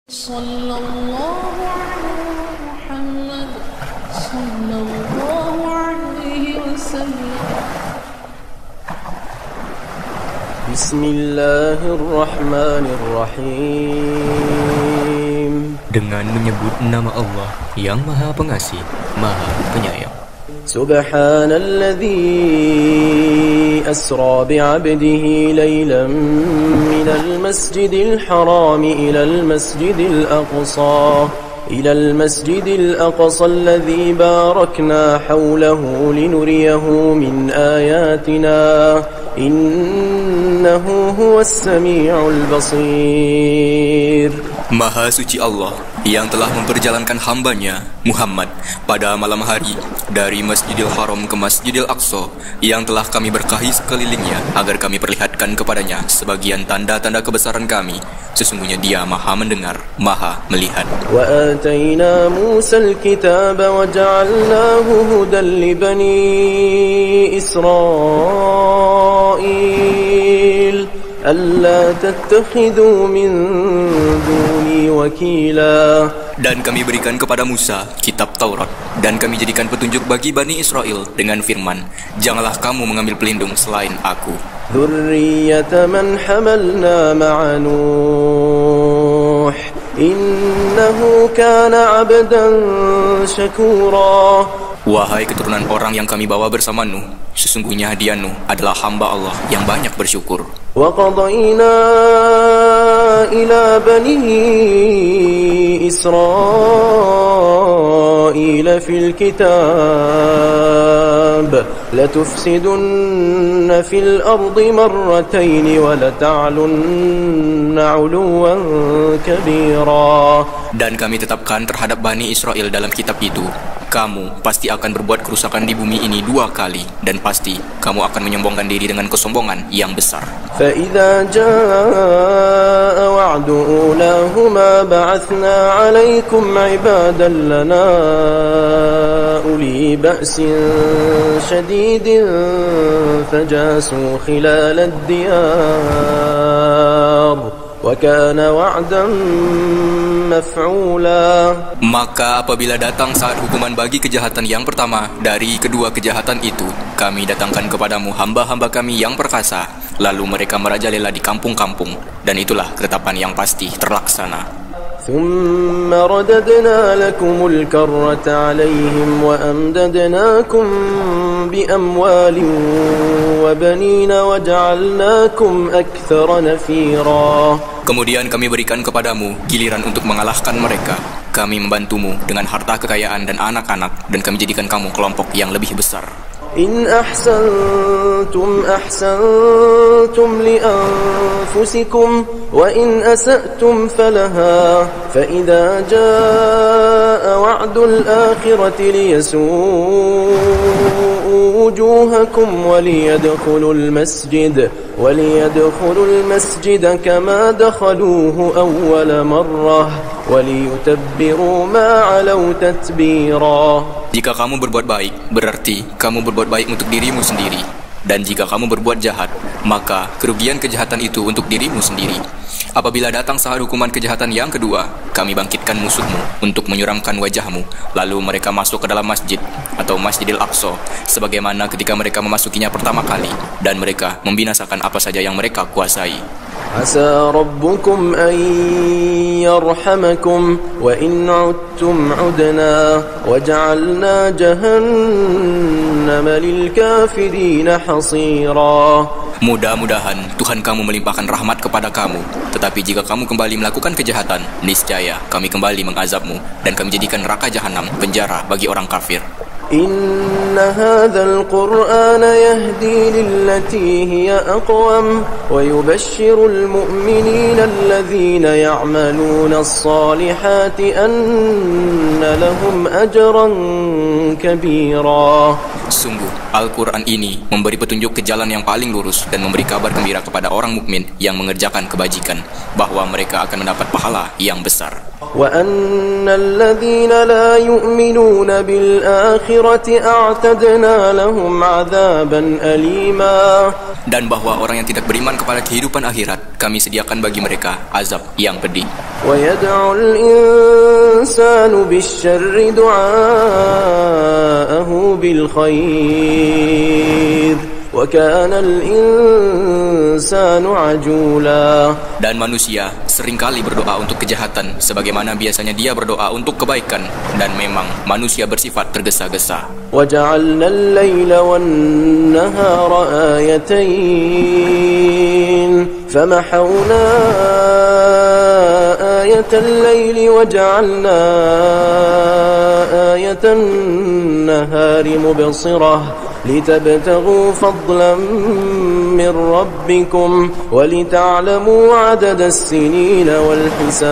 صلى الله على محمد صلى الله عليه وسلم. بسم الله الرحمن الرحيم. Dengan menyebut nama Allah yang Maha Pengasih, Maha Penyayang. سبحان الذي أسرى بعبده ليلا من المسجد الحرام إلى المسجد الأقصى الذي باركنا حوله لنريه من آياتنا إنه هو السميع البصير. Maha suci Allah yang telah memperjalankan hambanya Muhammad pada malam hari dari Masjidil Haram ke Masjidil Aqsa yang telah kami berkahi sekelilingnya agar kami perlihatkan kepadanya sebagian tanda-tanda kebesaran kami. Sesungguhnya Dia Maha mendengar, Maha melihat. وآتينا موسى الكتاب وجعلناه هدى لبني إسرائيل ألا تتخذوا من دوني وكيلا. Dan kami berikan kepada Musa kitab Taurat, dan kami jadikan petunjuk bagi Bani Israel dengan firman, janganlah kamu mengambil pelindung selain aku. ذرية من حملنا مع نوح إنه كان عبدا شكورا. Wahai keturunan orang yang kami bawa bersama Nuh, sesungguhnya dia Nuh adalah hamba Allah yang banyak bersyukur. وقضينا إلى بني إسرائيل في الكتاب لتفسدن في الأرض مرتين ولتعلن علوا كبيرا. Dan kami tetapkan terhadap Bani Israel dalam kitab itu, kamu pasti akan berbuat kerusakan di bumi ini 2 kali, dan pasti kamu akan menyombongkan diri dengan kesombongan yang besar. فإذا جاء وعد أولاهما بعثنا عليكم عبادا لنا أولي بأس شديد فجاسوا خلال الديار وكان وعدا مفعولا. Maka apabila datang saat hukuman bagi kejahatan yang pertama dari kedua kejahatan itu, kami datangkan kepadamu hamba-hamba kami yang perkasa, lalu mereka merajalela di kampung-kampung, dan itulah ketetapan yang pasti terlaksana. ثم رددنا لكم الكرة عليهم وأمددناكم بأموال وبنين وجعلناكم أكثر نفيرا. Kemudian kami berikan kepadamu giliran untuk mengalahkan mereka. Kami membantumu dengan harta kekayaan dan anak-anak, dan kami jadikan kamu kelompok yang lebih besar. إن أحسنتم أحسنتم لأنفسكم وإن أسأتم فلها فإذا جاء وعد الآخرة ليسوءوا وجوهكم وليدخلوا المسجد كما دخلوه أول مرة وليتبروا ما علوا تتبيرا. Jika kamu berbuat baik, berarti kamu berbuat baik untuk dirimu sendiri. Dan jika kamu berbuat jahat, maka kerugian kejahatan itu untuk dirimu sendiri. Apabila datang saat hukuman kejahatan yang kedua, kami bangkitkan musuhmu untuk menyuramkan wajahmu, lalu mereka masuk ke dalam masjid atau Masjidil Aqsa, sebagaimana ketika mereka memasukinya pertama kali, dan mereka membinasakan apa saja yang mereka kuasai. عسى ربكم أن يرحمكم وإن عدتم عدنا وجعلنا جهنم للكافرين حصيرا. Mudah-mudahan Tuhan kamu melimpahkan rahmat kepada kamu. Tetapi jika kamu kembali melakukan kejahatan, niscaya kami kembali mengazabmu, dan kami jadikan neraka jahanam penjara bagi orang kafir. إن هذا القرآن يهدي للتي هي أقوم ويبشر المؤمنين الذين يعملون الصالحات أن لهم أجرا كبيرا. Sungguh, Al-Quran ini memberi petunjuk ke jalan yang paling lurus dan memberi kabar gembira kepada orang mukmin yang mengerjakan kebajikan, bahwa mereka akan mendapat pahala yang besar. وَأَنَّ الَّذِينَ لَا يُؤْمِنُونَ بِالْآخِرَةِ أَعْتَدْنَا لَهُمْ عَذَابًا أَلِيمًا. Dan bahwa orang yang tidak beriman kepada kehidupan akhirat, kami sediakan bagi mereka azab yang pedih. وَيَدْعُ الْإِنسَانُ بِالشَّرِّ دُعَاءَهُ بِالْخَيْرِ وَكَانَ الْإِنسَانُ عَجُولًا. Dan manusia seringkali berdoa untuk kejahatan sebagaimana biasanya dia berdoa untuk kebaikan, dan memang manusia bersifat tergesa-gesa. وَجَعَلْنَا اللَّيْلَ وَالنَّهَارَ آيَتَيْنِ فَمَحَوْنَا آيَةَ اللَّيْلِ وَجَعَلْنَا آيَةَ النَّهَارِ مُبْصِرَةً لِتَبْتَغُوا فَضْلًا مِّن رَّبِّكُمْ وَلِتَعْلَمُوا عَدَدَ السِّنِينَ وَالْحِسَابَ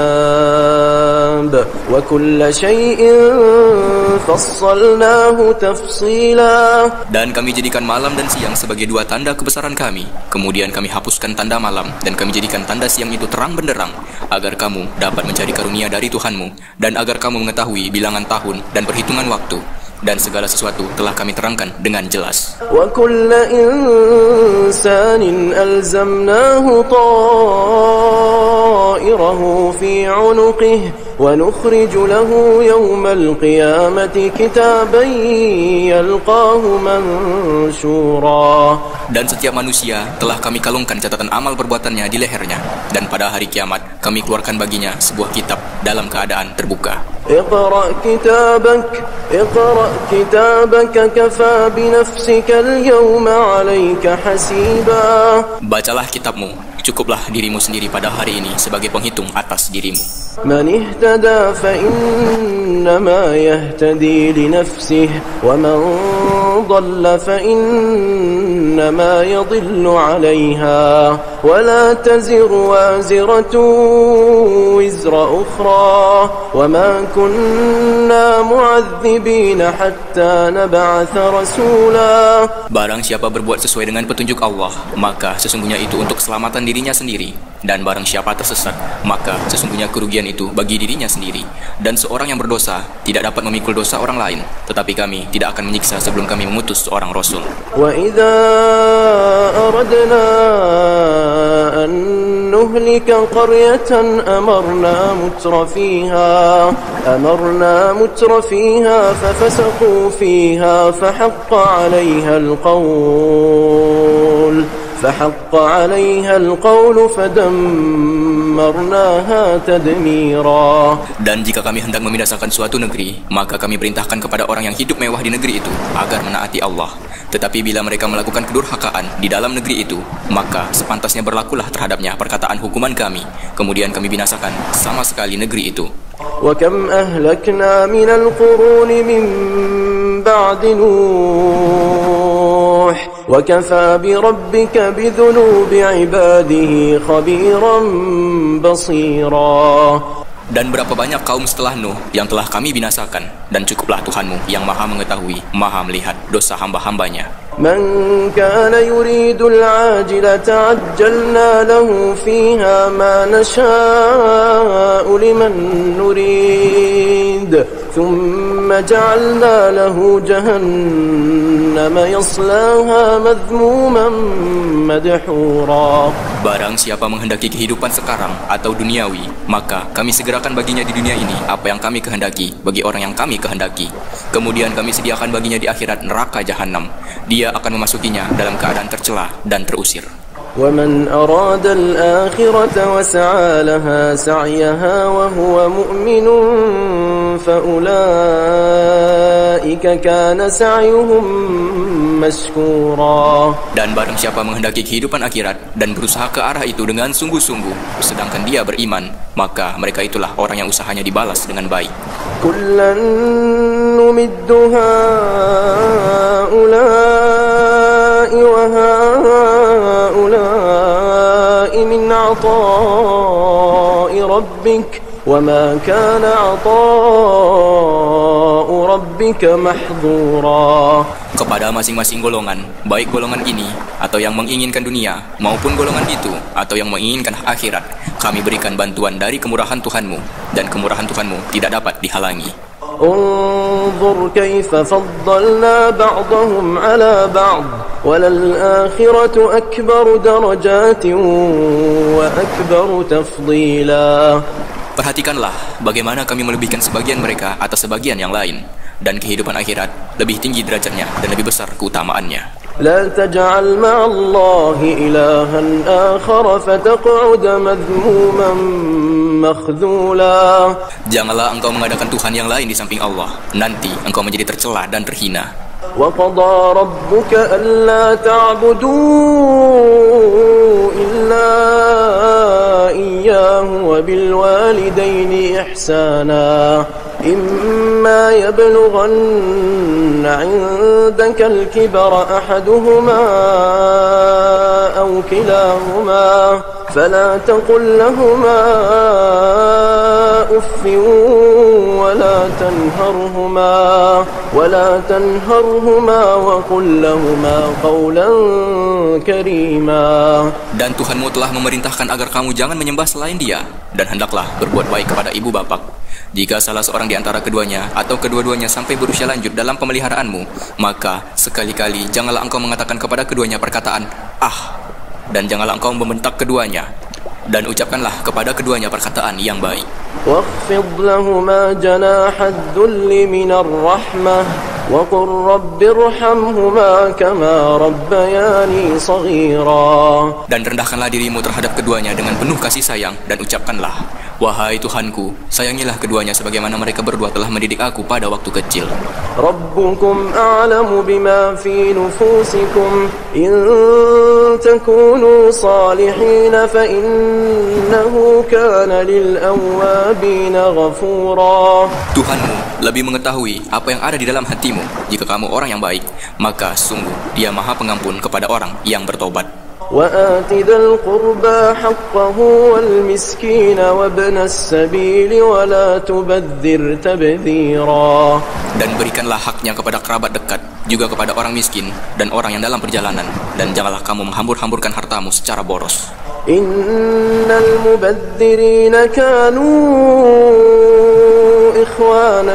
وَكُلَّ شَيْءٍ فَصَّلْنَاهُ تَفْصِيلًا. Dan kami jadikan malam dan siang sebagai dua tanda kebesaran kami. Kemudian kami hapuskan tanda malam dan kami jadikan tanda siang itu terang benderang, agar kamu dapat mencari karunia dari Tuhanmu dan agar kamu mengetahui bilangan tahun dan perhitungan waktu. Dan segala sesuatu telah kami terangkan dengan jelas. وَكُلَّ إِنسَانٍ أَلْزَمْنَاهُ طَائِرَهُ فِي عُنُقِهِ وَنُخْرِجُ لَهُ يَوْمَ الْقِيَامَةِ كِتَابًا يَلْقَاهُ مَنشُورًا. Dan setiap manusia telah kami kalungkan catatan amal perbuatannya di lehernya, dan pada hari kiamat kami keluarkan baginya sebuah kitab dalam keadaan terbuka. اقرأ كتابك كفى بنفسك اليوم عليك حسيبا. Bacalah kitabmu, cukuplah dirimu sendiri pada hari ini sebagai penghitung atas dirimu. من اهتدى فإنما يهتدي لنفسه ومن ضل فإنما يضل عليها ولا تزر وازرة وزر أخرى وما كنا معذبين حتى نبعث رسولا. Barang siapa berbuat sesuai dengan petunjuk Allah, maka sesungguhnya itu untuk keselamatan dirinya sendiri. Dan barang siapa tersesat, maka sesungguhnya kerugian itu bagi dirinya sendiri. Dan seorang yang berdosa tidak dapat memikul dosa orang lain, tetapi kami tidak akan menyiksa sebelum kami memutus seorang Rasul. وَإِذَا أَرَدْنَا أَن نُهْلِكَ قَرْيَةً أَمَرْنَا مُتْرَ فِيهَا فَفَسَقُوا فِيهَا فَحَقَّ عليها القول فدمرناها تدميرا. Dan jika kami hendak membinasakan suatu negeri, maka kami perintahkan kepada orang yang hidup mewah di negeri itu agar menaati Allah. Tetapi bila mereka melakukan kedurhakaan di dalam negeri itu, maka sepantasnya berlakulah terhadapnya perkataan hukuman kami. Kemudian kami binasakan sama sekali negeri itu. وَكَمْ أَهْلَكْنَا مِنَ الْقُرُونِ مِنْ بَعْدِ نُوحٍ وَكَفَى بِرَبِّكَ بِذُنُوبِ عِبَادِهِ خَبِيرًا بَصِيرًا. Dan berapa banyak kaum setelah Nuh yang telah kami binasakan, dan cukuplah Tuhanmu yang maha mengetahui, maha melihat dosa hamba-hambanya. مَنْ كَانَ يُرِيدُ الْعَاجِلَةَ عَجَّلْنَا لَهُ فِيهَا مَا نَشَاءُ لِمَنْ نُرِيدُ ثُمَّ جَعَلْنَا لَهُ جَهَنَّمَ يَصْلَاهَا مَذْمُومًا مَدْحُورًا. Barang siapa menghendaki kehidupan sekarang atau duniawi, maka kami segerakan baginya di dunia ini apa yang kami kehendaki bagi orang yang kami kehendaki. Kemudian kami sediakan baginya di akhirat neraka jahanam. Dia akan memasukinya dalam keadaan tercela dan terusir. وَمَنْ أَرَادَ الْآخِرَةَ وَسَعَى لَهَا سَعْيَهَا وَهُوَ مُؤْمِنٌ فَأُولَئِكَ كَانَ سَعْيُهُمْ مَشْكُورًا. Dan barang siapa menghendaki kehidupan akhirat dan berusaha ke arah itu dengan sungguh-sungguh, sedangkan dia beriman, maka mereka itulah orang yang usahanya dibalas dengan baik. كُلًّا نُمِدُّ هَؤُلَاءِ وَهَؤُلَاءِ مِنْ عَطَاءِ رَبِّكَ وما كان عطاء ربك محظورا. Kepada masing-masing golongan, baik golongan ini atau yang menginginkan dunia, maupun golongan itu atau yang menginginkan akhirat, kami berikan bantuan dari kemurahan Tuhanmu, dan kemurahan Tuhanmu tidak dapat dihalangi. انظر كيف فضلنا بعضهم على بعض وللآخرة أكبر درجات وأكبر تفضيلا. Perhatikanlah bagaimana kami melebihkan sebagian mereka atas sebagian yang lain, dan kehidupan akhirat lebih tinggi derajatnya dan lebih besar keutamaannya. لا تجعل مع الله إلها آخر فتقعد مذموما مخذولا. Janganlah engkau mengadakan Tuhan yang lain di samping Allah, nanti engkau menjadi tercela dan terhina. وقضى ربك ألا تعبدوا إلا إياه وبالوالدين إحسانا إما يبلغن عندك الكبر أحدهما أو كلاهما فلا تقل لهما أف ولا تنهرهما وقل لهما قولا كريما. Dan Tuhanmu telah memerintahkan agar kamu jangan menyembah selain Dia, dan hendaklah berbuat baik kepada ibu bapak. Jika salah seorang di antara keduanya atau kedua-duanya sampai berusia lanjut dalam pemeliharaanmu, maka sekali-kali janganlah engkau mengatakan kepada keduanya perkataan "ah", dan janganlah engkau membentak keduanya, dan ucapkanlah kepada keduanya perkataan yang baik. واخفض لهما جناح الذل من الرحمة وقل رب ارحمهما كما ربياني صغيرا. Dan rendahkanlah dirimu terhadap keduanya dengan penuh kasih sayang, dan ucapkanlah, wahai Tuhanku, sayangilah keduanya sebagaimana mereka berdua telah mendidik aku pada waktu kecil. ربكم أعلم بما في نفوسكم إن تكونوا صالحين فإنه كان للأوابين غفورا. Tuhanmu lebih mengetahui apa yang ada di dalam hatimu. Jika kamu orang yang baik, maka sungguh Dia Maha Pengampun kepada orang yang bertobat. وآت ذا القربى حقه والمسكين وابن السبيل ولا تبذر تبذيرا. Dan berikanlah haknya kepada kerabat dekat, juga kepada orang miskin dan orang yang dalam perjalanan, dan janganlah kamu menghambur-hamburkan hartamu secara boros. إن المبذرين كانوا إخوان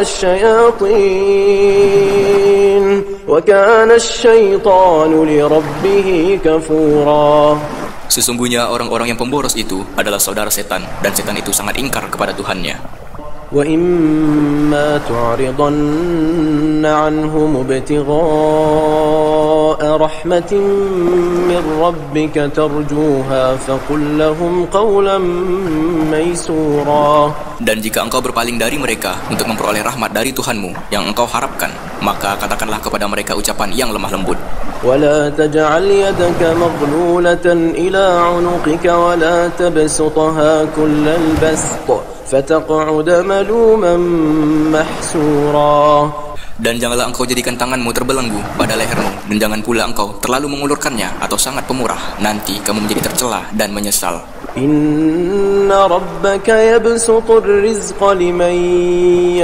الشياطين وكان الشيطان لربه كفورا. Sesungguhnya orang-orang yang pemboros itu adalah saudara setan, dan setan itu sangat ingkar kepada Tuhannya. وإما تعرضن عنهم ابتغاء رحمة من ربك ترجوها فقل لهم قولا ميسورا. Dan jika engkau berpaling dari mereka untuk memperoleh rahmat dari Tuhanmu yang engkau harapkan, maka katakanlah kepada mereka ucapan yang lemah lembut. ولا تجعل يدك مغلولة إلى عنقك ولا تبسطها كل البسط فتقعد ملوما محسورا. Dan janganlah engkau jadikan tanganmu terbelenggu pada lehermu, dan jangan pula engkau terlalu mengulurkannya atau sangat pemurah, nanti kamu menjadi tercela dan menyesal. إن ربك يبسط الرزق لمن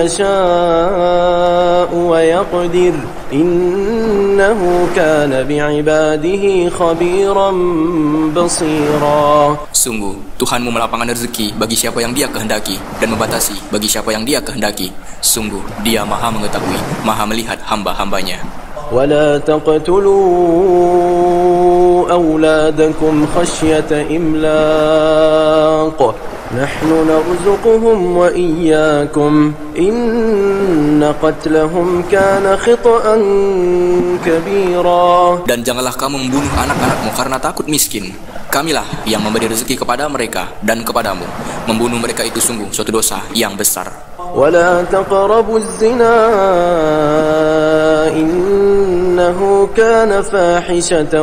يشاء ويقدر إنه كان بعباده خبيرا بصيرا. Sungguh, Tuhanmu melapangkan rezeki bagi siapa yang Dia kehendaki, dan membatasi bagi siapa yang Dia kehendaki. Sungguh, Dia Maha mengetahui, Maha melihat hamba-hambanya. ولا تقتلوا أولادكم خشية إملاق نحن نرزقهم وإياكم إن قتلهم كان خطأ كبيرا. Dan janganlah kamu membunuh anak-anakmu karena takut miskin. Kamilah yang memberi rezeki kepada mereka dan kepadamu. Membunuh mereka itu sungguh suatu dosa yang besar. ولا تقربوا الزنا إنه كان فاحشة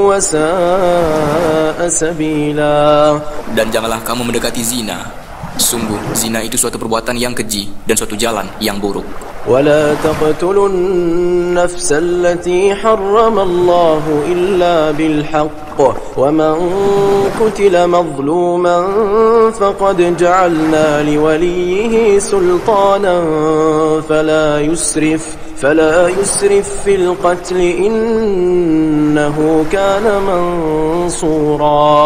وساء سبيلا. Dan janganlah kamu mendekati zina. Sungguh, zina itu suatu perbuatan yang keji dan suatu jalan yang buruk. ولا تقتلوا النفس التي حرم الله إلا بالحق ومن قتل مظلوما فقد جعلنا لوليه سلطانا فلا يسرف في القتل إنه كان منصورا.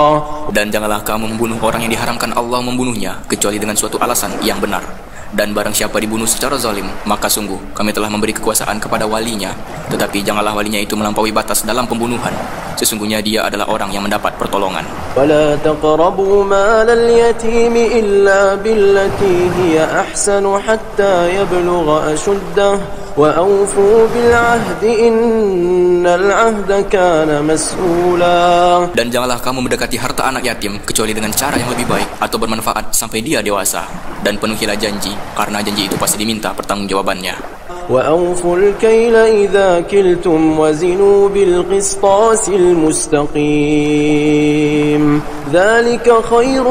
Dan janganlah kamu membunuh orang yang diharamkan Allah membunuhnya kecuali dengan suatu alasan yang benar. Dan barang siapa dibunuh secara zalim, maka sungguh kami telah memberi kekuasaan kepada walinya. Tetapi janganlah walinya itu melampaui batas dalam pembunuhan. Sesungguhnya dia adalah orang yang mendapat pertolongan. ولا تقربوا مال اليتيم إلا بالتي هي أحسن حتى يبلغ أشده وأوفوا بالعهد إن العهد كان مسؤولا. Dan janganlah kamu mendekati harta anak yatim kecuali dengan cara yang lebih baik atau bermanfaat sampai dia dewasa. Dan penuhilah janji, karena janji itu pasti diminta pertanggungjawabannya. وأوفوا الكيل إذا كلتم وزنوا بالقسطاس المستقيم ذلك خير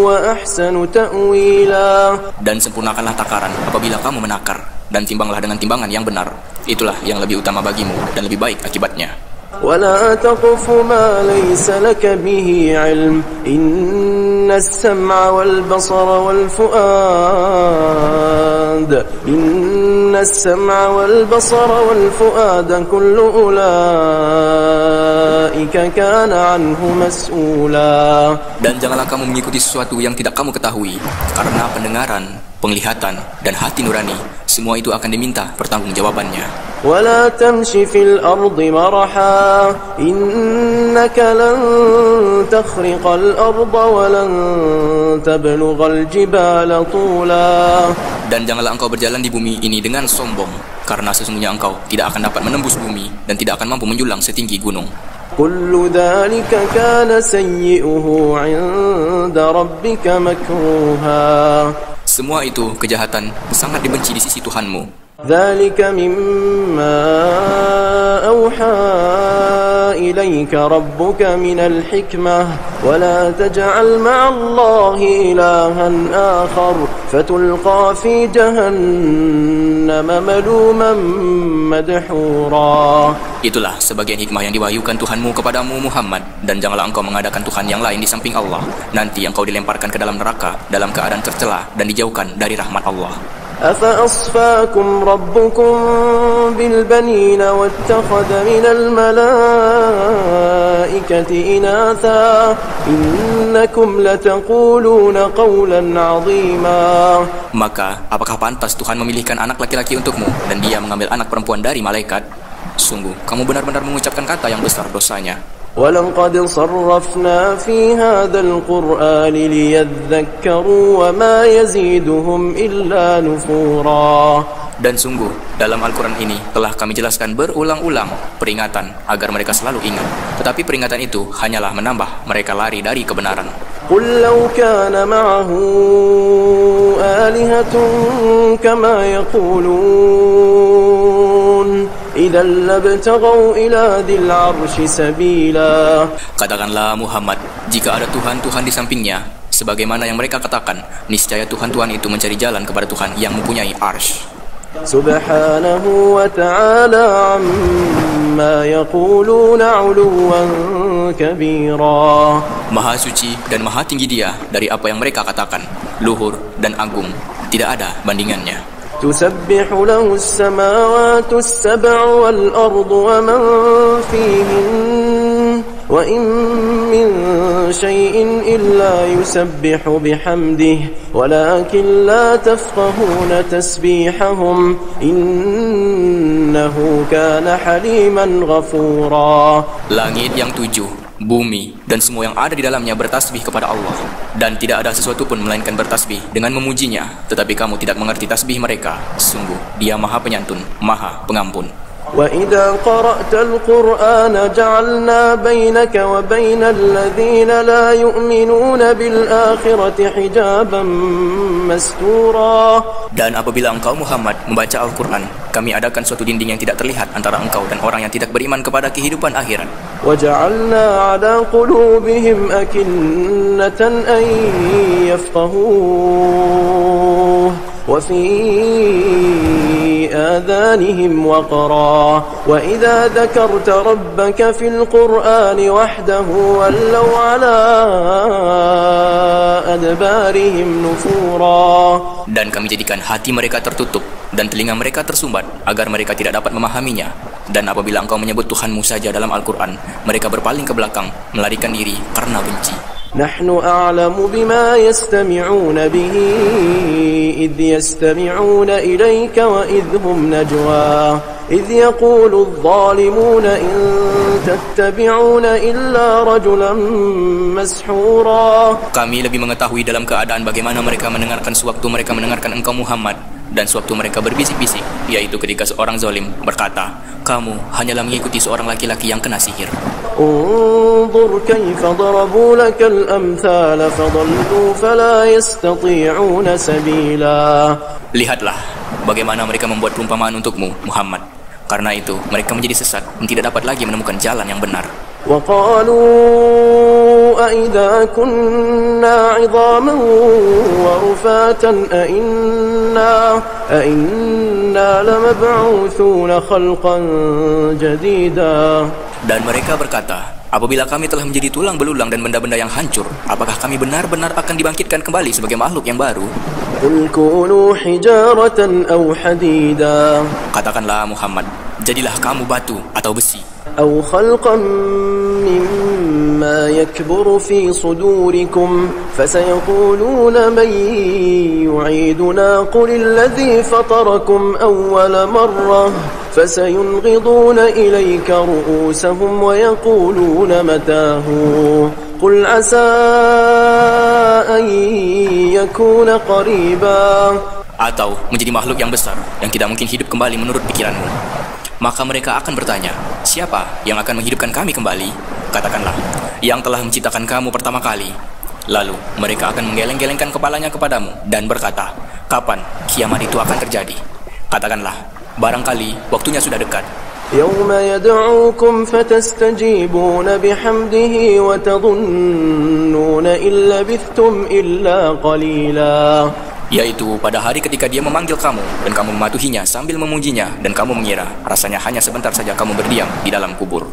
وأحسن تأويلا. Dan sempurnakanlah takaran apabila kamu menakar, dan timbanglah dengan timbangan yang benar. Itulah yang lebih utama bagimu dan lebih baik akibatnya. ولا تقف ما ليس لك به علم إن السمع والبصر والفؤاد كل أولئك كان عنه مسؤولا. Dan janganlah kamu mengikuti sesuatu yang tidak kamu ketahui, karena pendengaran, penglihatan, dan hati nurani, semua itu akan diminta pertanggungjawabannya. ولا تمش في الأرض مرحا إنك لن تخرق الأرض ولن تبلغ الجبال طولا. Dan janganlah engkau berjalan di bumi ini dengan sombong, karena sesungguhnya engkau tidak akan dapat menembus bumi dan tidak akan mampu menjulang setinggi gunung. كل ذلك كان سيئه عند ربك مكروها. Semua itu kejahatan sangat dibenci di sisi Tuhanmu. ذلك مما أوحى إليك ربك من الحكمة ولا تجعل مع الله إلها آخر فتلقى في جهنم ملوما مدحورا. Itulah sebagian hikmah yang diwahyukan Tuhanmu kepadamu Muhammad, dan janganlah engkau mengadakan Tuhan yang lain di samping Allah. Nanti engkau dilemparkan ke dalam neraka dalam keadaan tercela dan dijauhkan dari rahmat Allah. أفأصفاكم ربكم بالبنين واتخذ من الملائكة إناثا إنكم لتقولون قولا عظيما. Maka apakah pantas Tuhan memilihkan anak laki-laki untukmu dan dia mengambil anak perempuan dari malaikat? Sungguh kamu benar-benar mengucapkan kata yang besar dosanya. ولقد صرفنا في هذا القرآن ليذكروا وما يزيدهم إلا نفورا. Dan sungguh dalam Al-Quran ini telah kami jelaskan berulang-ulang peringatan agar mereka selalu ingat. Tetapi peringatan itu hanyalah menambah mereka lari dari kebenaran. قل لو كان معه آلهة كما يقولون إذا لابتغوا إلى ذي العرش سبيلا. Katakanlah Muhammad, jika ada Tuhan-Tuhan di sampingnya, sebagaimana yang mereka katakan, niscaya Tuhan-Tuhan itu mencari jalan kepada Tuhan yang mempunyai arsy. سبحانه وتعالى عما يقولون علوا كبيرا. Maha suci dan maha tinggi dia dari apa yang mereka katakan, luhur dan agung, tidak ada bandingannya. تسبح له السماوات السبع والأرض ومن فيهن وإن من شيء إلا يسبح بحمده ولكن لا تفقهون تسبيحهم إنه كان حليما غفورا. Langit yang 7, bumi, dan semua yang ada di dalamnya bertasbih kepada Allah. Dan tidak ada sesuatu pun melainkan bertasbih dengan memujinya. Tetapi kamu tidak mengerti tasbih mereka. Sungguh, dia maha penyantun, maha pengampun. وَإِذَا قَرَأْتَ الْقُرْآنَ جَعَلْنَا بَيْنَكَ وَبَيْنَ الَّذِينَ لَا يُؤْمِنُونَ بِالْآخِرَةِ حِجَابًا مَسْتُورًا. Dan apabila engkau Muhammad membaca Al-Quran, kami adakan suatu dinding yang tidak terlihat antara engkau dan orang yang tidak beriman kepada kehidupan akhirat. وَجَعَلْنَا عَلَى قُلُوبِهِمْ أَكِنَّةً أَن يَفْقَهُوهُ وَفِي آذَانِهِمْ وَقْرًا وَإِذَا ذَكَرْتَ رَبَّكَ فِي الْقُرْآنِ وَحْدَهُ وَلَّوْا عَلَى أَدْبَارِهِمْ نُفُورًا. Dan kami jadikan hati mereka tertutup dan telinga mereka tersumbat agar mereka tidak dapat memahaminya. Dan apabila engkau menyebut Tuhanmu saja dalam Al-Quran, mereka berpaling ke belakang, melarikan diri karena benci. نحن أعلم بما يستمعون به إذ يستمعون إليك وإذ هم نجوى إذ يقول الظالمون إن تتبعون إلا رجلا مسحورا. Kami lebih mengetahui dalam keadaan bagaimana mereka mendengarkan sewaktu mereka mendengarkan engkau Muhammad dan sewaktu mereka berbisik-bisik, yaitu ketika seorang zalim berkata, kamu hanyalah mengikuti seorang laki-laki yang kena sihir. انظر كيف ضربوا لك الأمثال فضلوا فلا يستطيعون سبيلا. Lihatlah bagaimana mereka membuat perumpamaan untukmu Muhammad. Karena itu mereka menjadi sesat dan tidak dapat lagi menemukan jalan yang benar. وقالوا أئذا كنا عظاما ورفاتا أئنا لمبعوثون خلقا جديدا. Dan mereka berkata, apabila kami telah menjadi tulang belulang dan benda-benda yang hancur, apakah kami benar-benar akan dibangkitkan kembali sebagai makhluk yang baru? قل كونوا حجارة أو حديدا. Katakanlah Muhammad, jadilah kamu batu atau besi, أو خلقا مما يكبر في صدوركم فسيقولون من يعيدنا قل الذي فطركم أول مرة فسينغضون إليك رؤوسهم ويقولون متاه قل عسى أن يكون قريبا. atau menjadi makhluk yang besar yang tidak mungkin hidup kembali menurut pikiranmu. Maka mereka akan bertanya, siapa yang akan menghidupkan kami kembali? Katakanlah, yang telah menciptakan kamu pertama kali. Lalu mereka akan menggeleng-gelengkan kepalanya kepadamu dan berkata, kapan kiamat itu akan terjadi? Katakanlah, barangkali waktunya sudah dekat. يوم يدعوكم فتستجيبون بحمده وتظنون إن لبثتم إلا قليلا. Yaitu pada hari ketika dia memanggil kamu dan kamu mematuhinya sambil memujinya dan kamu mengira rasanya hanya sebentar saja kamu berdiam di dalam kubur.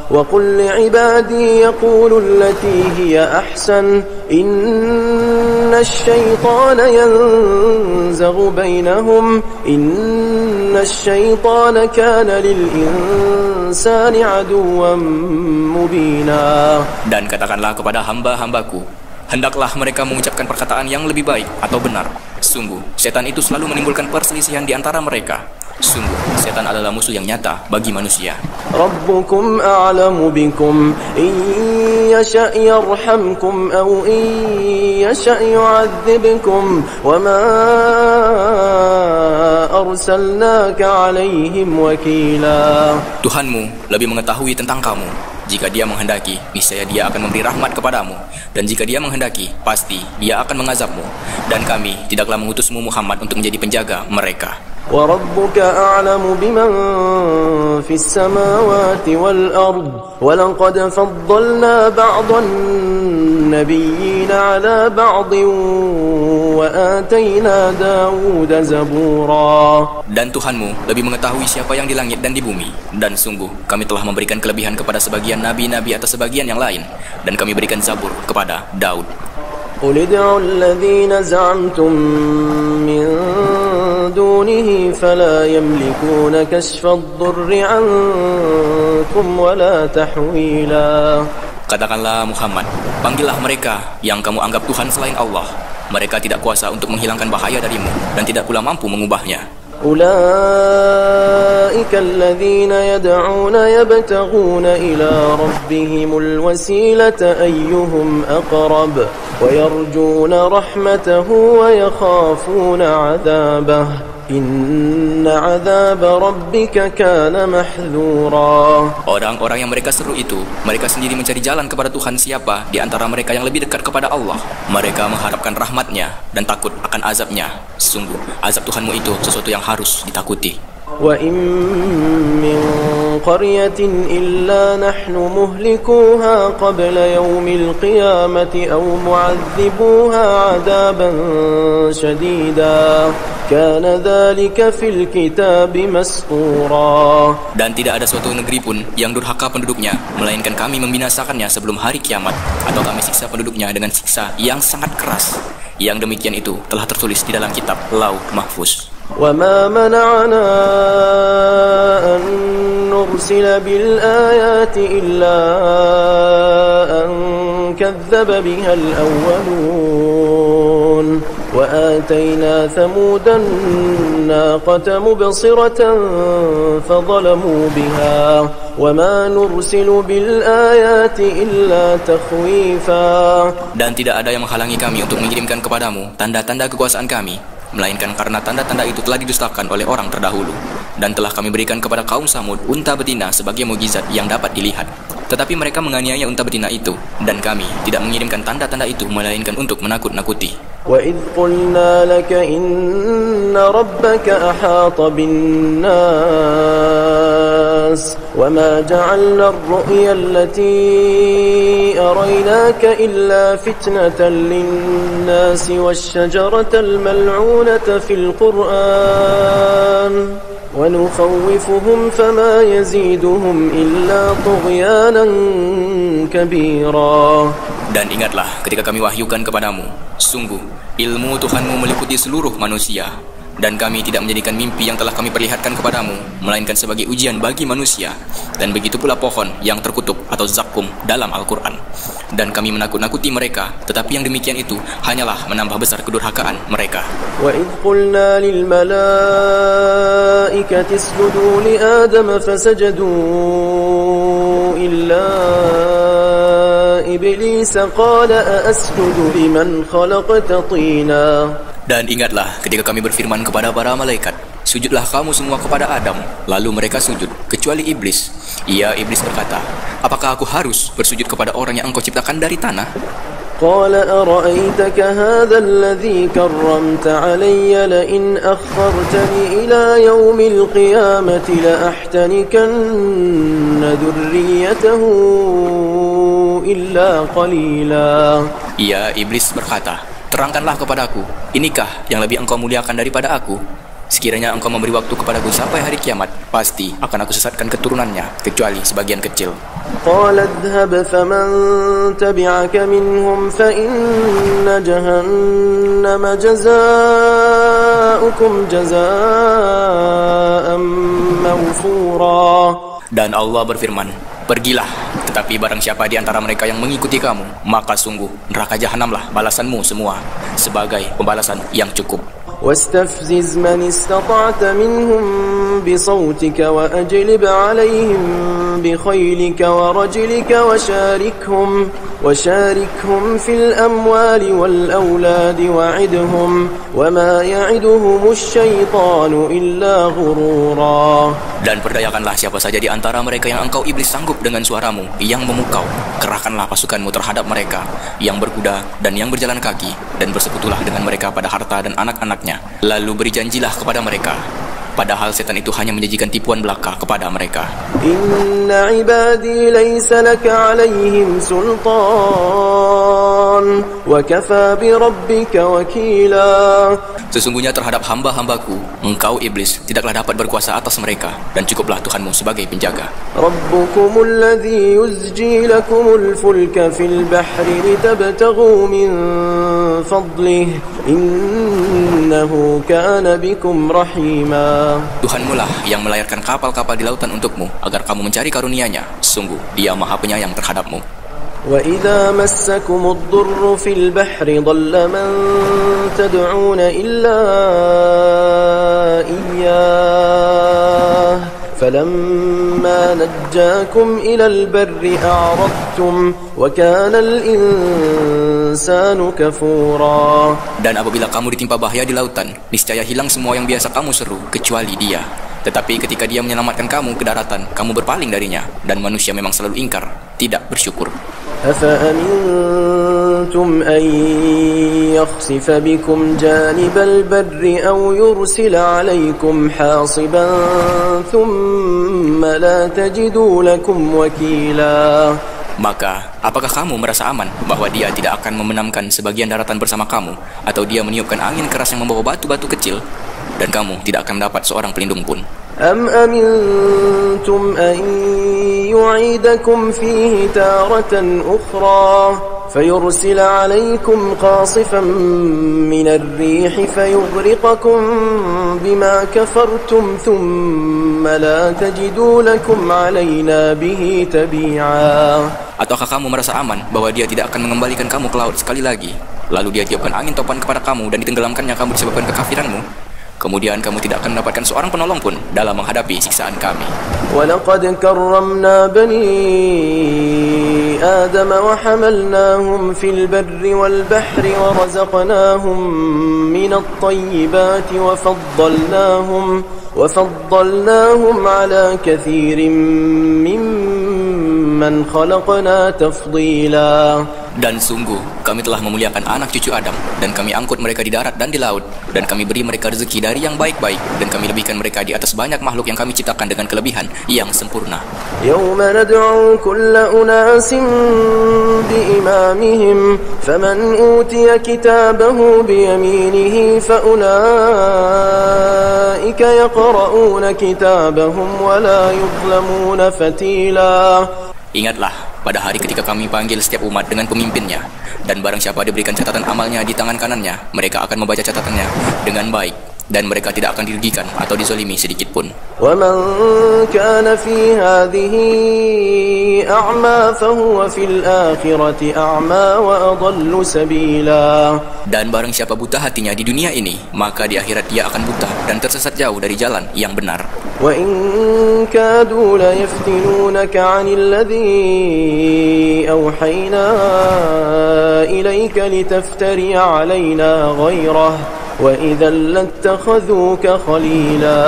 وَقُلْ لِعِبَادِي يَقُولُوا الَّتِي هِيَ أَحْسَنُ إِنَّ الشَّيْطَانَ يَنزَغُ بَيْنَهُمْ إِنَّ الشَّيْطَانَ كَانَ لِلْإِنسَانِ عَدُوًّا مُبِينًا. Dan katakanlah kepada hamba-hambaku, hendaklah mereka mengucapkan perkataan yang lebih baik atau benar. Sungguh, setan itu selalu menimbulkan perselisihan di antara mereka. Sungguh, setan adalah musuh yang nyata bagi manusia. رَبُّكُمْ أَعْلَمُ بِكُمْ إِنْ يَشَأْ يَرْحَمْكُمْ أَوْ إِنْ يَشَأْ يُعَذِّبْكُمْ وَمَا أَرْسَلْنَاكَ عَلَيْهِمْ وَكِيلًا. Tuhanmu lebih mengetahui tentang kamu. Jika dia menghendaki, niscaya dia akan memberi rahmat kepadamu. Dan jika dia menghendaki, pasti dia akan mengazabmu. Dan kami tidaklah mengutusmu Muhammad untuk menjadi penjaga mereka. وَرَبُّكَ أَعْلَمُ بِمَنْ فِي السَّمَاوَاتِ وَالْأَرْضِ وَلَقَدْ فَضَّلْنَا بَعْضَ النَّبِيِّينَ عَلَى بَعْضٍ وَآتَيْنَا دَاوُودَ زَبُورًا. Dan Tuhanmu lebih mengetahui siapa yang di langit dan di bumi. Dan sungguh kami telah memberikan kelebihan kepada sebagian nabi-nabi atas sebagian yang lain. Dan kami berikan Zabur kepada Daud. قُلِ ادْعُوا الَّذِينَ زَعَمْتُم مِّن دُونِهِ فَلَا يَمْلِكُونَ كَشْفَ الضُّرِّ عَنكُمْ وَلَا تَحْوِيلًا. Katakanlah Muhammad, panggillah mereka yang kamu anggap Tuhan selain Allah. Mereka tidak kuasa untuk menghilangkan bahaya darimu dan tidak pula mampu mengubahnya. أولئك الذين يدعون يبتغون إلى ربهم الوسيلة أيهم أقرب ويرجون رحمته ويخافون عذابه إن عذاب ربك كان محذورا. Orang-orang yang mereka seru itu, mereka sendiri mencari jalan kepada Tuhan siapa di antara mereka yang lebih dekat kepada Allah. Mereka mengharapkan rahmatnya dan takut akan azabnya. Sungguh, azab Tuhanmu itu sesuatu yang harus ditakuti. وَإِن مِّن قَرْيَةٍ إِلَّا نَحْنُ مُهْلِكُوهَا قَبْلَ يَوْمِ الْقِيَامَةِ أَوْ مُعَذِّبُوهَا عَذَابًا شَدِيدًا كَانَ ذَلِكَ فِي الْكِتَابِ مَسْطُورًا. Dan tidak ada suatu negeri pun yang durhaka penduduknya, melainkan kami membinasakannya sebelum hari kiamat, atau kami siksa penduduknya dengan siksa yang sangat keras. Yang demikian itu telah tertulis di dalam kitab Lauh Mahfuz. وَمَا مَنَعَنَا أَن نُّرْسِلَ بِالْآيَاتِ إِلَّا أَن كَذَّبَ بِهَا الْأَوَّلُونَ وَآتَيْنَا ثَمُودَ النَّاقَةَ مُبْصِرَةً فَظَلَمُوا بِهَا وَمَا نُرْسِلُ بِالْآيَاتِ إِلَّا تَخْوِيفًا. Dan tidak ada yang menghalangi kami untuk mengirimkan kepadamu tanda-tanda kekuasaan kami, melainkan karena tanda-tanda itu telah didustakan oleh orang terdahulu. Dan telah kami berikan kepada kaum Samud unta betina sebagai mukjizat yang dapat dilihat. Tetapi mereka menganiaya unta betina itu, dan kami tidak mengirimkan tanda-tanda itu melainkan untuk menakut-nakuti. وَإِذْ قُلْنَا لَكَ إِنَّ رَبَّكَ أَحَاطَ بِالنَّاسِ وَمَا جَعَلْنَا الرُّؤْيَا الَّتِي أَرَيْنَاكَ إِلَّا فِتْنَةً لِلنَّاسِ وَالشَّجَرَةَ الْمَلْعُونَةَ فِي الْقُرْآنِ وَنُخَوِّفُهُمْ فَمَا يَزِيدُهُمْ إِلَّا طُغْيَانًا كَبِيرًا. Dan ingatlah ketika kami wahyukan kepadamu, sungguh ilmu Tuhanmu meliputi seluruh manusia, dan kami tidak menjadikan mimpi yang telah kami perlihatkan kepadamu melainkan sebagai ujian bagi manusia. Dan begitu pula pohon yang terkutuk atau zakum dalam Al-Quran. Dan kami menakut-nakuti mereka, tetapi yang demikian itu hanyalah menambah besar kedurhakaan mereka. وَإِذْ قُلْنَا لِلْمَلَائِكَةِ اسْجُدُوا لِآدَمَ فَسَجَدُوا إِلَّا إِبْلِيسَ قَالَ أَأَسْجُدُ لِمَنْ خَلَقْتَ طِينًا. Dan ingatlah ketika kami berfirman kepada para malaikat, sujudlah kamu semua kepada Adam. Lalu mereka sujud, kecuali iblis. Iblis berkata, apakah aku harus bersujud kepada orang yang engkau ciptakan dari tanah? قال أرأيتك هذا الذي كرمت علي لئن أخرتني إلى يوم القيامة لأحتنكن ذريته إلا قليلا. Iblis berkata, terangkanlah kepadaku, inikah yang lebih engkau muliakan daripada aku? Sekiranya engkau memberi waktu kepadaku sampai hari kiamat, pasti akan aku sesatkan keturunannya, kecuali sebagian kecil. قال اذهب فمن تبعك منهم فإن جهنم جزاؤكم جزاء موفورا. Dan Allah berfirman, pergilah, tetapi barang siapa di antara mereka yang mengikuti kamu, maka sungguh neraka jahanamlah balasanmu semua, sebagai pembalasan yang cukup. واستفزز من استطعت منهم بصوتك وأجلب عليهم بخيلك ورجلك وشاركهم في الأموال والأولاد وعدهم وما يعدهم الشيطان إلا غرورا. Dan perdayakanlah siapa saja di antara mereka yang engkau iblis sanggup dengan suaramu yang memukau. Kerahkanlah pasukanmu terhadap mereka yang berkuda dan yang berjalan kaki, dan bersekutulah dengan mereka pada harta dan anak-anaknya. Lalu beri janjilah kepada mereka, padahal setan itu hanya menjanjikan tipuan belaka kepada mereka. Inna ibadi laysa laka alaihim sultan wa kafa bi rabbika wakila. Sesungguhnya terhadap hamba-hambaku, engkau iblis tidaklah dapat berkuasa atas mereka, dan cukuplah Tuhanmu sebagai penjaga. Rabbukumul ladzi yuzji lakumul fulka fil bahri litabtaghu min fadlihi innahu kana bikum rahima. Tuhanmu lah yang melayarkan kapal-kapal di lautan untukmu agar kamu mencari karunia-Nya. Sungguh Dia Maha Penyayang terhadapmu. وَإِذَا مَسَّكُمُ الضُّرُّ فِي الْبَحْرِ ضَلَّ مَن تَدْعُونَ إِلَّا إِيَّاهُ فَلَمَّا نَجَّاكُمْ إِلَى الْبَرِّ أَعْرَضْتُمْ وَكَانَ الْإِنسَانُ الإنسان كفورا. Dan apabila kamu ditimpa bahaya di lautan, niscaya hilang semua yang biasa kamu seru, kecuali dia. Tetapi ketika dia menyelamatkan kamu ke daratan, kamu berpaling darinya. Dan manusia memang selalu ingkar, tidak bersyukur. أفأمنتم أن يخسف بكم جانب البر أو يرسل عليكم حاصبا ثم لا تجدوا لكم وكيلا. Maka, apakah kamu merasa aman bahwa dia tidak akan memenamkan sebagian daratan bersama kamu, atau dia meniupkan angin keras yang membawa batu-batu kecil, dan kamu tidak akan mendapat seorang pelindung pun? أم أمنتم أن يعيدكم فيه تارة أخرى فيرسل عليكم قاصفا من الريح فيغرقكم بما كفرتم ثم لا تجدوا لكم علينا به تبيعا. Ataukah kamu merasa aman bahwa dia tidak akan mengembalikan kamu ke laut sekali lagi, lalu dia tiupkan angin topan kepada kamu dan ditenggelamkannya kamu disebabkan kekafiranmu? Kemudian kamu tidak akan mendapatkan seorang penolong pun dalam menghadapi siksaan kami. وَلَقَدْ كَرَّمْنَا بَنِي آدَمَ وَحَمَلْنَاهُمْ فِي الْبَرِّ وَالْبَحْرِ وَرَزَقْناهُم مِّنَ الطَّيِّبَاتِ وَفَضَّلْناهُمْ عَلَى كَثِيرٍ مِّمَّنْ خَلَقْنَا تَفْضِيلًا. Dan sungguh, kami telah memuliakan anak cucu Adam, dan kami angkut mereka di darat dan di laut, dan kami beri mereka rezeki dari yang baik-baik, dan kami lebihkan mereka di atas banyak makhluk yang kami ciptakan dengan kelebihan yang sempurna. يَوْمَ نَدْعُو كُلَّ أُنَاسٍ بِإِمَامِهِمْ فَمَنْ أُوتِيَ كِتَابَهُ بِيَمِينِهِ فَأُولَئِكَ يَقْرَؤُونَ كِتَابَهُمْ وَلَا يُظْلَمُونَ فَتِيلًا. Ingatlah, pada hari ketika kami panggil setiap umat dengan pemimpinnya, dan barang siapa diberikan catatan amalnya di tangan kanannya, mereka akan membaca catatannya dengan baik, dan mereka tidak akan dirugikan atau dizalimi sedikit pun. وَمَنْ كَانَ فِي هَذِهِ أَعْمَى فَهُوَ فِي الْآخِرَةِ أَعْمَى وَأَضَلُّ سَبِيلًا. Dan barang siapa buta hatinya di dunia ini, maka di akhirat dia akan buta dan tersesat jauh dari jalan yang benar. وَإِنْ كَادُوا لَيَفْتِنُونَكَ عَنِ الَّذِي أَوْحَيْنَا إِلَيْكَ لِتَفْتَرِيَ عَلَيْنا غَيْرَهُ وَإِذًا لَاتَّخَذُوكَ خَلِيلًا.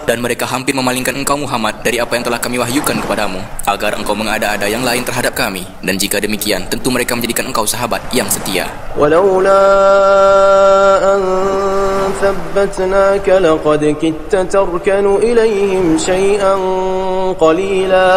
Dan mereka hampir memalingkan engkau Muhammad dari apa yang telah kami wahyukan kepadamu, agar engkau mengada-ada yang lain terhadap kami, dan jika demikian tentu mereka menjadikan engkau sahabat yang setia. وَلَوْلَا أَنْ ثَبَّتْنَاكَ لَقَدْ كِدتَّ تَرْكَنُ إِلَيْهِمْ شَيْئًا قَلِيلًا.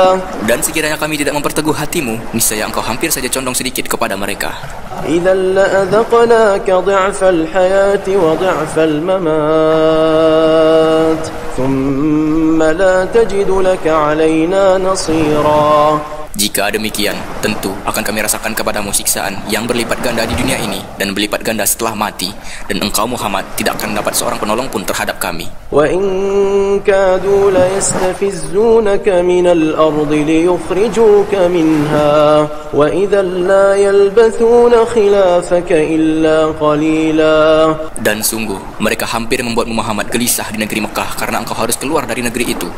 Dan sekiranya kami tidak memperteguh hatimu, niscaya engkau hampir saja condong sedikit kepada mereka. إِذًا لَأَذَقْنَاكَ ضِعْفَ الْحَيَاةِ وَضِعْفَ الْمَمَاتِ ثُمَّ لَا تَجِدُ لَكَ عَلَيْنَا نَصِيرًا. Jika demikian, tentu akan kami rasakan kepadamu siksaan yang berlipat ganda di dunia ini dan berlipat ganda setelah mati, dan engkau Muhammad tidak akan dapat seorang penolong pun terhadap kami. وَإِنْ كَادُوا لَيَسْتَفِزُّونَكَ مِنَ الْأَرْضِ لِيُخْرِجُوكَ مِنْهَا وَإِذًا لَا يَلْبَثُونَ خِلَافَكَ إِلَّا قَلِيلًا. Dan sungguh, mereka hampir membuat Muhammad gelisah di negeri Mekah karena engkau harus keluar dari negeri itu.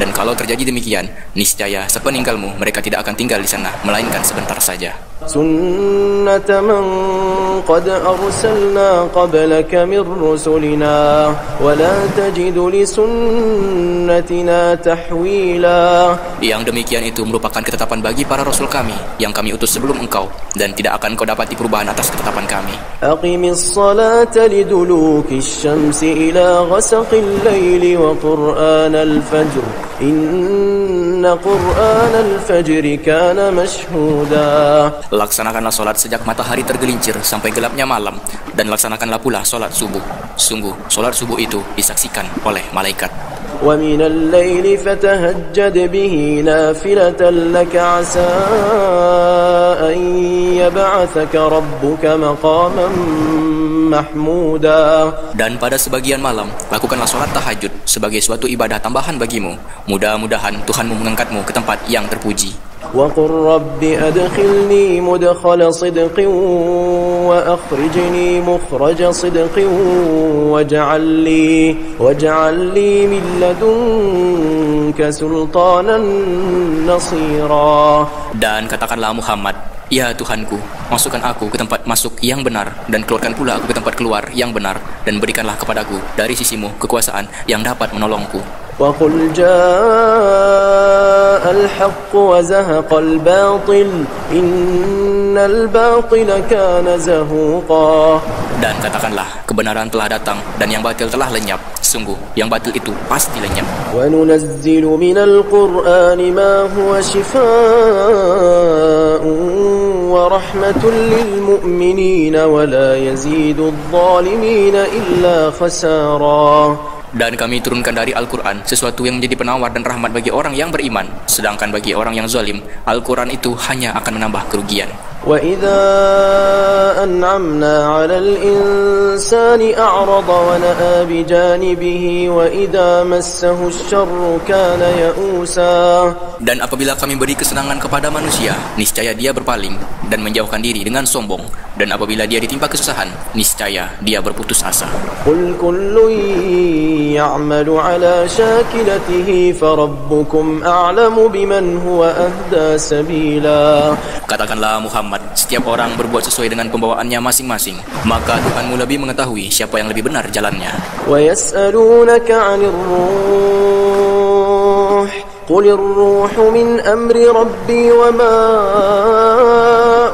Dan kalau terjadi demikian, niscaya sepeninggalmu mereka tidak akan tinggal di sana, melainkan sebentar saja. سُنَّةَ مَنْ قَدْ أَرْسَلْنَا قَبْلَكَ مِنْ رُسُلِنَا وَلَا تَجِدُ لِسُنَّتِنَا تَحْوِيلًا. Yang demikian itu merupakan ketetapan bagi para rasul kami yang kami utus sebelum engkau, dan tidak akan kau dapati perubahan atas ketetapan kami. أَقِمِ الصَّلَاةَ لِدُلُوكِ الشَّمْسِ إِلَى غَسَقِ اللَّيْلِ وَقُرْآنَ الْفَجْرِ إِنَّ قُرْآنَ الْفَجْرِ كَانَ مَشْهُودًا. Laksanakanlah solat sejak matahari tergelincir sampai gelapnya malam, dan laksanakanlah pula solat subuh. Sungguh, solat subuh itu disaksikan oleh malaikat. وَمِنَ اللَّيْلِ فَتَهَجَّدْ بِهِ نَافِلَةً لَكَ عَسَىٰ أَن يَبْعَثَكَ رَبُّكَ مَقَامًا مَحْمُودًا. Dan pada sebagian malam, lakukanlah solat tahajud sebagai suatu ibadah tambahan bagimu. Mudah-mudahan Tuhanmu mengangkatmu ke tempat yang terpuji. وَقُلْ رَبِّ أَدْخِلْنِي مُدْخَلَ صِدْقٍ وَأَخْرِجْنِي مُخْرَجَ صِدْقٍ وَاجْعَلْ لِي مِنْ لَدُنْكَ سُلْطَانًا نَصِيرًا. Dan katakanlah Muhammad, Ya Tuhanku, masukkan aku ke tempat masuk yang benar, dan keluarkan pula aku ke tempat keluar yang benar, dan berikanlah kepadaku dari sisimu kekuasaan yang dapat menolongku. وقل جاء الحق وزهق الباطل إن الباطل كان زهوقا. Dan katakanlah, kebenaran telah datang dan yang batil telah lenyap. Sungguh, yang batil itu pasti lenyap. وننزل من القرآن ما هو شفاء ورحمة للمؤمنين ولا يزيد الظالمين إلا خسارا. Dan kami turunkan dari Al-Quran sesuatu yang menjadi penawar dan rahmat bagi orang yang beriman. Sedangkan bagi orang yang zalim, Al-Quran itu hanya akan menambah kerugian. وإذا أنعمنا على الإنسان أعرض ونأى بجانبه وإذا مسه الشر كان يئوسا. Dan apabila kami beri kesenangan kepada manusia, niscaya dia berpaling dan menjauhkan diri dengan sombong. Dan apabila dia ditimpa kesusahan, niscaya dia berputus asa. قل كل يعمل على شاكلته فربكم أعلم بمن هو أهدى سبيلا. Katakanlah Muhammad, setiap orang berbuat sesuai dengan pembawaannya masing-masing, maka Tuhanmu lebih mengetahui siapa yang lebih benar jalannya. ويسألونك عن الروح قل الروح من أمر ربي وما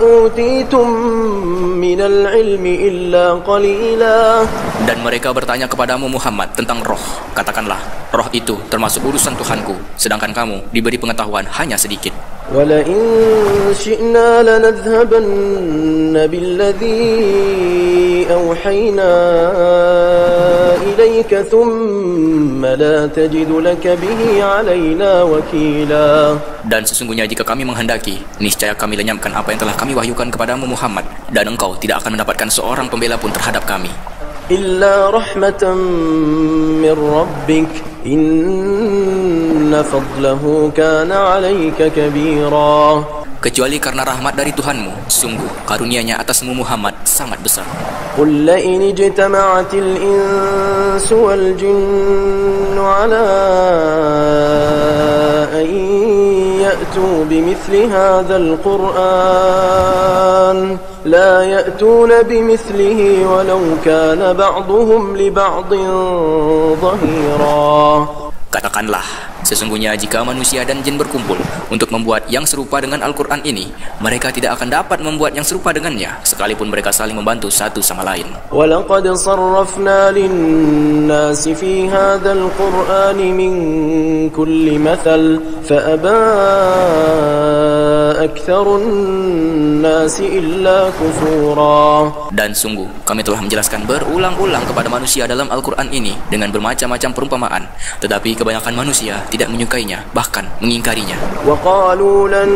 أوتيتم من العلم إلا قليلا. Dan mereka bertanya kepadamu Muhammad tentang roh. Katakanlah, roh itu termasuk urusan Tuhanku, sedangkan kamu diberi pengetahuan hanya sedikit. ولئن شئنا لنذهبن بالذي أوحينا إليك ثم لا تجد لك به علينا وكيلا. Dan sesungguhnya jika kami menghendaki, niscaya kami lenyapkan apa yang telah kami wahyukan kepadamu Muhammad, dan engkau tidak akan mendapatkan seorang pembela pun terhadap kami. إلا رحمة من ربك إن فضله كان عليك كبيرا. Kecuali karena rahmat dari Tuhanmu, sungguh karunia-Nya atasmu Muhammad sangat besar. قل لئن اجتمعت الإنس والجن على أن يأتوا بمثل هذا القرآن لا يأتون بمثله ولو كان بعضهم لبعض ظهيرا. Katakanlah, sesungguhnya jika manusia dan jin berkumpul untuk membuat yang serupa dengan Al-Quran ini, mereka tidak akan dapat membuat yang serupa dengannya, sekalipun mereka saling membantu satu sama lain. وَلَقَدْ صَرَّفْنَا لِلنَّاسِ فِي هَذَا الْقُرْآنِ مِنْ كُلِّ مَثَلٍ فَأَبَى أَكْثَرُ النَّاسِ إِلَّا كُفُورًا. Dan sungguh, kami telah menjelaskan berulang-ulang kepada manusia dalam Al-Quran ini dengan bermacam-macam perumpamaan, tetapi kebanyakan manusia tidak menyukainya, bahkan mengingkarinya. وَقَالُوا لَن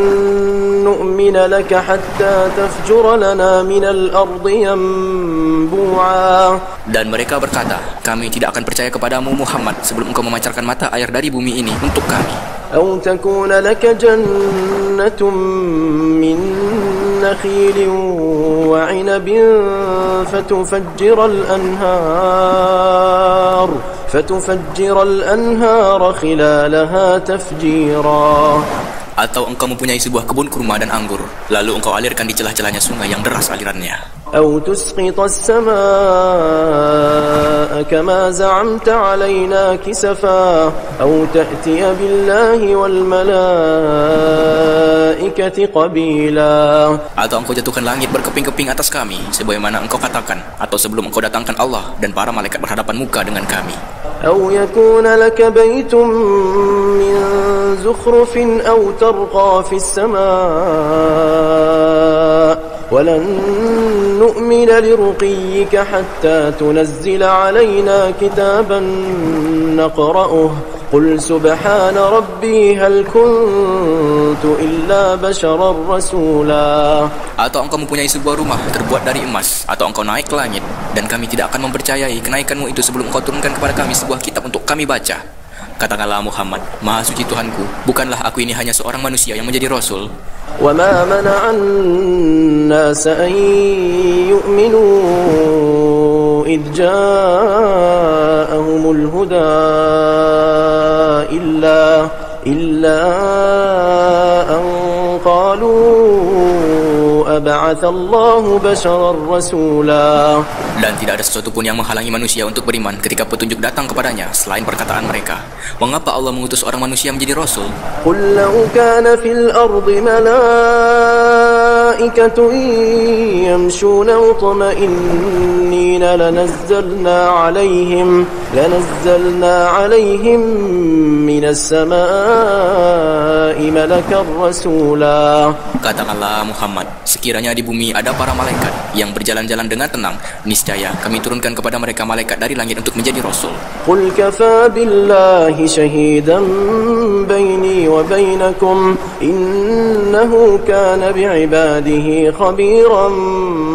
نُؤْمِنَ لَكَ حَتَّى تَفْجُرَ لَنَا مِنَ الْأَرْضِ يَنبُوعًا. Dan mereka berkata, kami tidak akan percaya kepadamu Muhammad sebelum engkau memancarkan mata air dari bumi ini untuk kami. أَوْ تَكُونَ لَكَ جَنَّةٌ مِّن نَخِيلٍ وَعِنَبٍ فتفجر الأنهار خلالها تفجيرا. Atau engkau mempunyai sebuah kebun kurma dan anggur, lalu engkau alirkan di celah-celahnya sungai yang deras alirannya. أو تسقط السماء كما زعمت علينا كسفا أو تأتي بالله والملائكة قبيلا. Atau engkau jatuhkan langit berkeping-keping atas kami, sebagaimana engkau katakan, atau sebelum engkau datangkan Allah dan para malaikat berhadapan muka dengan kami. أو يكون لك بيت من زخرف أو ترقى في السماء ولن نؤمن لرقيك حتى تنزل علينا كتابا نقرأه قل سبحان ربي هل كنت إلا بشرا رسولا. Atau engkau mempunyai sebuah rumah terbuat dari emas, atau engkau naik ke langit, dan kami tidak akan mempercayai kenaikanmu itu sebelum engkau turunkan kepada kami sebuah kitab untuk kami baca. Katakanlah Muhammad, Maha Suci Tuhanku, bukanlah aku ini hanya seorang manusia yang menjadi Rasul. وما منع الناس أن يؤمنوا إذ جاءهم الهدى إلا أن قالوا الله بشرا رسولا. Dan tidak ada sesuatu pun yang menghalangi manusia untuk beriman ketika petunjuk datang kepadanya selain perkataan mereka. Mengapa Allah mengutus orang manusia menjadi rasul? قل لو كان في الأرض ملائكة يمشون مطمئنين لنزلنا عليهم من السماء ملكا رسولا. Katakanlah Muhammad, sekiranya di bumi ada para malaikat yang berjalan-jalan dengan tenang, niscaya kami turunkan kepada mereka malaikat dari langit untuk menjadi rasul. قل كفى بالله شهيدا بيني وبينكم إنه كان بعباده خبيرا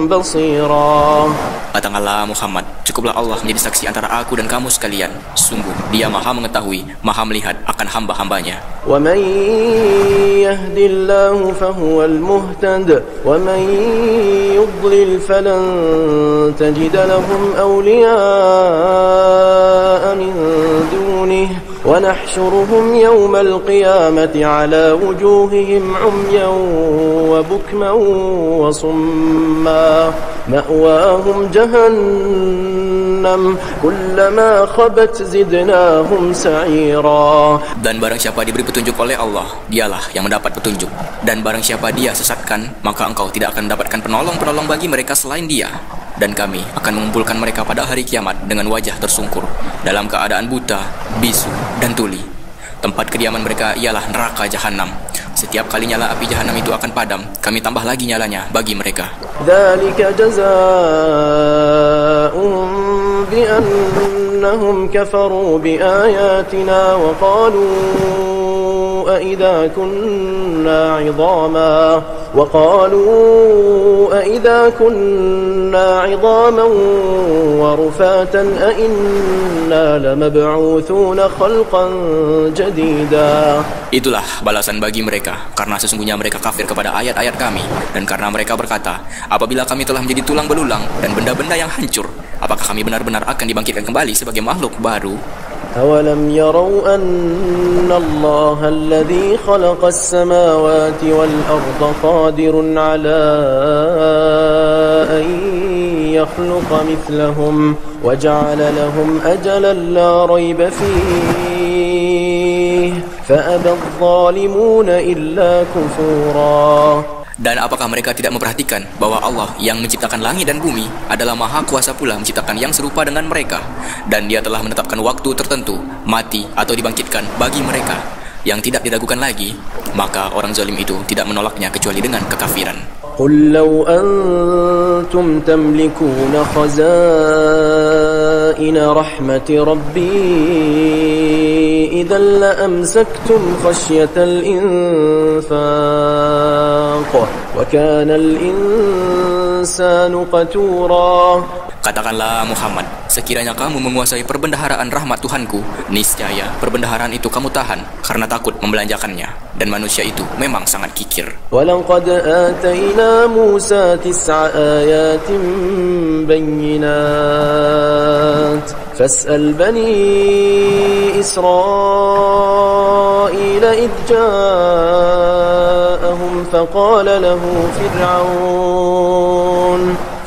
بصيرا. Katakanlah Muhammad, cukuplah Allah menjadi saksi antara aku dan kamu sekalian. Sungguh, Dia Maha mengetahui, Maha melihat akan hamba-hambanya. ومن يهد الله فهو المهتد ومن يضلل فلن تجد لهم أولياء من دونه ونحشرهم يوم القيامة على وجوههم عميا وبكما وصما مأواهم جهنم كلما خبت زدناهم سعيرا. Dan barang siapa diberi petunjuk oleh Allah, dialah yang mendapat petunjuk. Dan barang siapa Dia sesatkan, maka engkau tidak akan mendapatkan penolong-penolong bagi mereka selain Dia. Dan kami akan mengumpulkan mereka pada hari kiamat dengan wajah tersungkur, dalam keadaan buta, bisu, dan tuli. Tempat kediaman mereka ialah neraka jahanam. Setiap kali nyala api jahanam itu akan padam, kami tambah lagi nyalanya bagi mereka. ذلك جزاؤهم بأنهم كفروا بآياتنا وقالوا أإذا كنا عظاما ورفاتا أإنا لمبعوثون خلقا جديدا. Itulah balasan bagi mereka, karena sesungguhnya mereka kafir kepada ayat-ayat kami, dan karena mereka berkata, apabila kami telah menjadi tulang belulang dan benda-benda yang hancur, apakah kami benar-benar akan dibangkitkan kembali sebagai makhluk baru? أولم يروا أن الله الذي خلق السماوات والأرض قادر على أن يخلق مثلهم وجعل لهم أجلا لا ريب فيه فأبى الظالمون إلا كفورا. Dan apakah mereka tidak memperhatikan bahwa Allah yang menciptakan langit dan bumi adalah maha kuasa pula menciptakan yang serupa dengan mereka, dan Dia telah menetapkan waktu tertentu, mati atau dibangkitkan bagi mereka yang tidak diragukan lagi, maka orang zalim itu tidak menolaknya kecuali dengan kekafiran. قل لو أنتم تملكون خزائن رحمة ربي إذا لأمسكتم خشية الإنفاق وكان الإنسان قتورا. Katakanlah Muhammad, sekiranya kamu menguasai perbendaharaan rahmat Tuhanku, niscaya perbendaharaan itu kamu tahan karena takut membelanjakannya, dan manusia itu memang sangat kikir. وَلَقَدْ آتَيْنَا مُوسَى 9 آيَاتٍ بَيِّنَاتٍ فَاسْأَلْ بَنِي إِسْرَائِيلَ إِذْ جَاءَهُمْ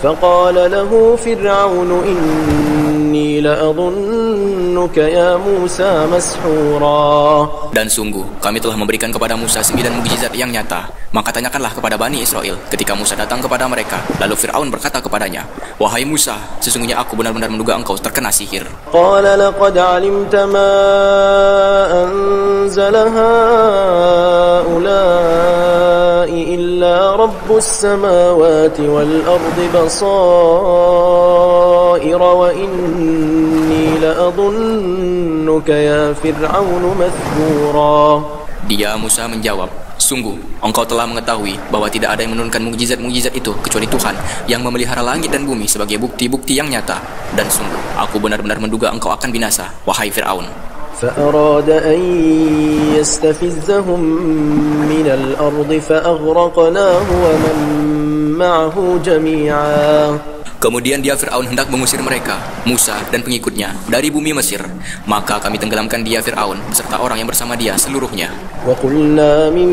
فقال له فرعون إني لأظنك يا موسى مسحورا. Dan sungguh kami telah memberikan kepada Musa 9 mukjizat yang nyata. Maka tanyakanlah kepada Bani Israel ketika Musa datang kepada mereka. Lalu Fir'aun berkata kepadanya, wahai Musa, sesungguhnya aku benar-benar menduga engkau terkena sihir. قال لقد علمت ما أنزل هؤلاء إلا رب السماوات والأرض بصائر وإني لأظنك يا فرعون مثبورا. Dia Musa menjawab, sungguh engkau telah mengetahui bahwa tidak ada yang menurunkan mukjizat-mukjizat itu kecuali Tuhan yang memelihara langit dan bumi sebagai bukti-bukti yang nyata. Dan sungguh aku benar-benar menduga engkau akan binasa, wahai Fir'aun. فأراد أن يستفزهم من الأرض فأغرقناه ومن معه جميعا. Kemudian dia Fir'aun hendak mengusir mereka, Musa dan pengikutnya, dari bumi Mesir. Maka kami tenggelamkan dia Fir'aun beserta orang yang bersama dia seluruhnya. وقلنا من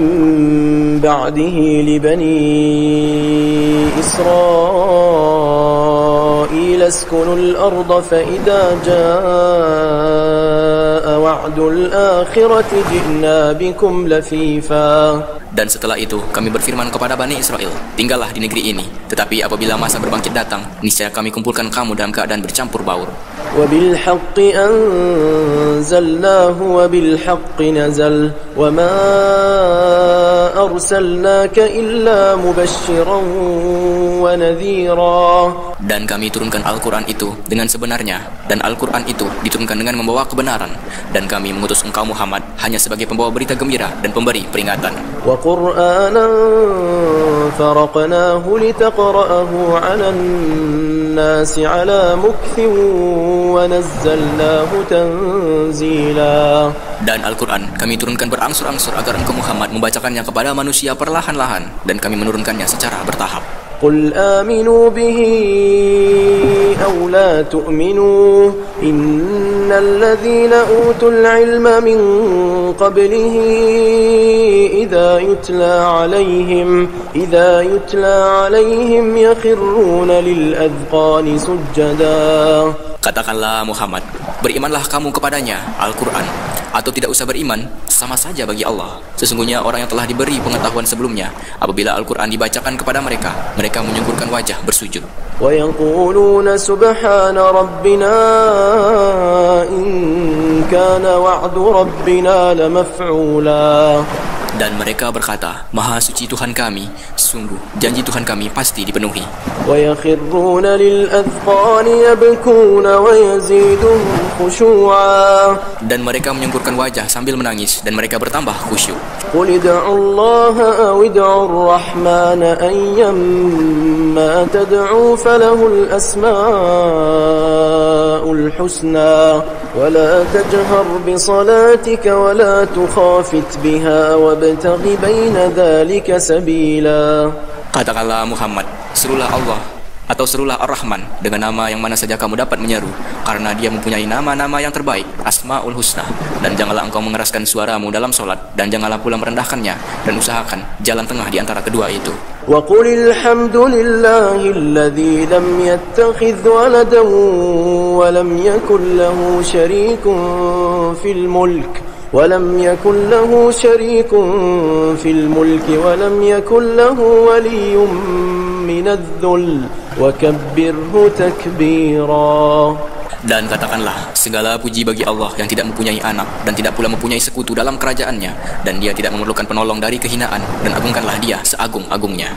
بعده لبني إسرائيل اسكنوا الأرض فإذا جاء وعد الآخرة جئنا بكم لفيفا. Dan setelah itu kami berfirman kepada Bani Israel, tinggallah di negeri ini. Tetapi apabila masa berbangkit datang, niscaya kami kumpulkan kamu dalam keadaan bercampur baur. وبالحق أنزلناه وبالحق نزل وما أرسلناك إلا مبشرا ونذيرا. Dan kami turunkan Al-Quran itu dengan sebenarnya, dan Al-Quran itu diturunkan dengan membawa kebenaran. Dan kami mengutus engkau Muhammad hanya sebagai pembawa berita gembira dan pemberi peringatan. وقرآنا فرقناه لتقرأه على الناس على مكث ونزلناه تنزيلا. Dan Al-Quran kami turunkan berangsur-angsur agar engkau Muhammad membacakannya kepada manusia perlahan-lahan, dan kami menurunkannya secara bertahap. قل آمنوا به أو لا تؤمنوا إن الذين أوتوا العلم من قبله إذا يتلى عليهم يخرون للأذقان سجدا. Katakanlah Muhammad, berimanlah kamu kepadanya, Al-Quran, atau tidak usah beriman, sama saja bagi Allah. Sesungguhnya orang yang telah diberi pengetahuan sebelumnya, apabila Al-Quran dibacakan kepada mereka, mereka menyungkurkan wajah bersujud. وَيَقُولُونَ سُبْحَانَ رَبِّنَا إِنْ كَانَ وَعْدُ رَبِّنَا لَمَفْعُولًا. Dan mereka berkata, Maha suci Tuhan kami, sungguh janji Tuhan kami pasti dipenuhi. وَيَخِرُّونَ لِلْأَذْقَانِ يَبْكُونَ وَيَزِيدُهُمْ خُشُوعًا. Dan mereka menyungkurkan wajah sambil menangis, dan mereka bertambah khusyuk. قُلِ ادْعُوا اللَّهَ أَوِ ادْعُوا الرَّحْمَنَ أَيَّمَّا تَدْعُوا فَلَهُ الْأَسْمَاءُ الْحُسْنَى وَلَا تَجْهَرْ بِصَلَاتِكَ وَلَا تُخَافِتْ بِهَا وَابْتَغِ بَيْنَ ذَلِكَ سَبِيلًا. Katakanlah Muhammad, serulah Allah atau serulah Ar-Rahman dengan nama yang mana saja kamu dapat menyeru, karena dia mempunyai nama-nama yang terbaik, Asmaul Husna. Dan janganlah engkau mengeraskan suaramu dalam solat, dan janganlah pula merendahkannya, dan usahakan jalan tengah di antara kedua itu. وَقُلِ الْحَمْدُ لِلَّهِ الَّذِي لَمْ يَتَّخِذْ وَلَدًا وَلَمْ يَكُنْ لَهُ شَرِيكٌ فِي الْمُلْكِ وَلَمْ وَلَمْ يَكُنْ لَهُ وَلِيٌّ مِّنَ الذُّلِّ وَكَبِّرْهُ تَكْبِيرًا. Dan katakanlah, segala puji bagi Allah yang tidak mempunyai anak dan tidak pula mempunyai sekutu dalam kerajaannya, dan dia tidak memerlukan penolong dari kehinaan, dan agungkanlah dia seagung-agungnya.